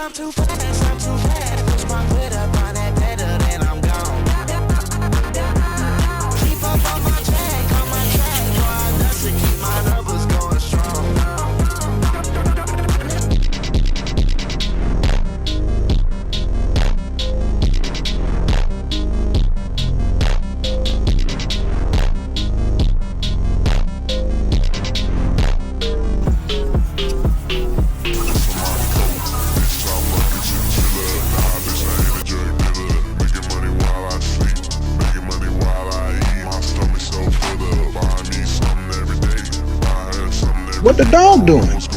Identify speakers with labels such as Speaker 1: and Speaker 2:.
Speaker 1: I'm too fast, I'm too fast. Push my foot up on that pedal, then I'm gone. Keep up on my track, boy, I dust to keep my numbers going strong.
Speaker 2: What the dog doing?